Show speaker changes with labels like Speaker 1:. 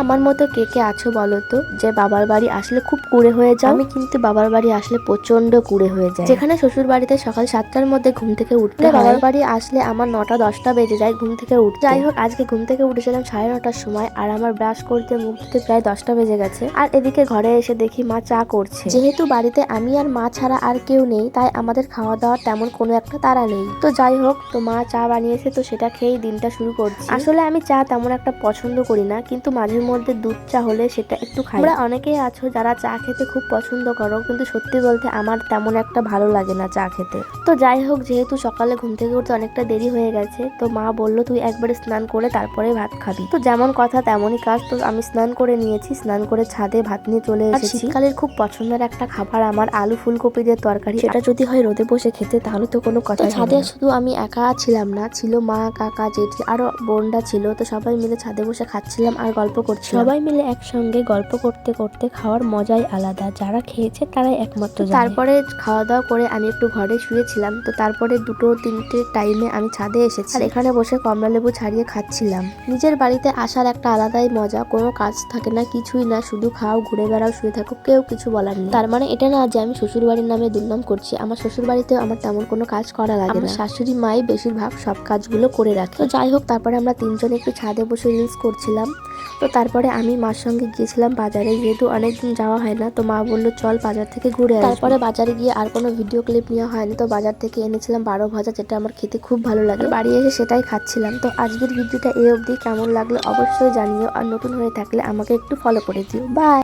Speaker 1: আমার মতো কে কে আছো বলো তো, যে বাবার বাড়ি আসলে খুব কুড়ে হয়ে যাও? আমি কিন্তু বাবার বাড়ি আসলে প্রচন্ড কুড়ে হয়ে যায়। যেখানে শ্বশুর বাড়িতে সকাল 7টার মধ্যে ঘুম থেকে উঠতে, বাবার বাড়ি আসলে আমার 9টা-10টা বেজে যায় ঘুম থেকে উঠতে। যাই হোক, আজকে ঘুম থেকে উঠেছিলাম 9:30টার সময়, আর আমার ব্রাশ করতে মুখ ধুতে প্রায় 10টা বেজে গেছে। আর এদিকে ঘরে এসে দেখি মা চা করছে। যেহেতু বাড়িতে আমি আর মা ছাড়া আর কেউ নেই, তাই আমাদের খাওয়া দাওয়ার তেমন কোনো একটা তাড়া নেই। তো যাই হোক, তো মা চা বানিয়েছে, তো সেটা খেয়েই দিনটা শুরু করছি। আসলে আমি চা তেমন একটা পছন্দ করি না, কিন্তু মাঝে মধ্যে দুধ চা হলে সেটা একটু খাই। তোমরা অনেকেই আছো যারা চা খেতে খুব পছন্দ করো, কিন্তু সত্যি বলতে আমার তেমন একটা ভালো লাগে না চা খেতে। তো যাই হোক, যেহেতু সকালে ঘুম থেকে উঠতে অনেকটা দেরি হয়ে গেছে, তো মা বললো তুই একবারে স্নান করে তারপরে ভাত খাবি। তো যেমন কথা তেমনই কাজ। তো আমি স্নান করে নিয়েছি, স্নান করে ছাদে ভাত নিয়ে চলে এসেছি। শীতকালের খুব পছন্দের একটা খাবার আমার আলু ফুলকপি দিয়ে তরকারি। সেটা যদি হয় রোদে বসে খেতে, তাহলে তো কোনো কথা। ছাদে শুধু আমি একা ছিলাম না, ছিল মা, কাকা, জেঠি, আরো বোনরা ছিল। তো সবাই মিলে ছাদে বসে খাচ্ছিলাম আর গল্প করছিলাম। সবাই মিলে একসঙ্গে গল্প করতে করতে খাওয়ার মজাই আলাদা, যারা খেয়েছে তারাই একমাত্র জানে। তারপরে খাওয়া দাওয়া করে আমি একটু ঘরে শুয়েছিলাম। তো তারপরে 2-3টে টাইমে আমি ছাদে এসেছি, আর এখানে বসে কমলা লেবু ছাড়িয়ে খাচ্ছিলাম। নিজের বাড়িতে আসার একটা আলাদাই মজা। কোনো কাজ থাকে না, কিছুই না, শুধু খাও, ঘুরে বেড়াও, শুয়ে থাকো, কেউ কিছু বলার নেই। তার মানে এটা না যে আমি শ্বশুর বাড়ির নামে দুর্নাম করছি। আমার শ্বশুর বাড়িতেও আমার তেমন কোনো কাজ করা লাগে না। শাশুড়ি মাই বেশিরভাগ সব কাজগুলো করে রাখে। তো যাই হোক, তারপরে আমরা তিনজনে একটু ছাদে বসে রিলস করছিলাম। তো তারপরে আমি মার সঙ্গে গিয়েছিলাম বাজারে, যেহেতু অনেকদিন যাওয়া হয় না। তো মা বললো চল বাজার থেকে ঘুরে আসি। তারপরে বাজারে গিয়ে আর কোনো ভিডিও ক্লিপ নেওয়া হয়নি। তো বাজার থেকে এনেছিলাম 12 ভাজা, যেটা আমার খেতে খুব ভালো লাগে। বাড়ি এসে সেটাই খাচ্ছিলাম। তো আজকের ভিডিওটা এই অবধি। কেমন লাগলো অবশ্যই জানিও, আর নতুন হয়ে থাকলে আমাকে একটু ফলো করে দিও। বাই।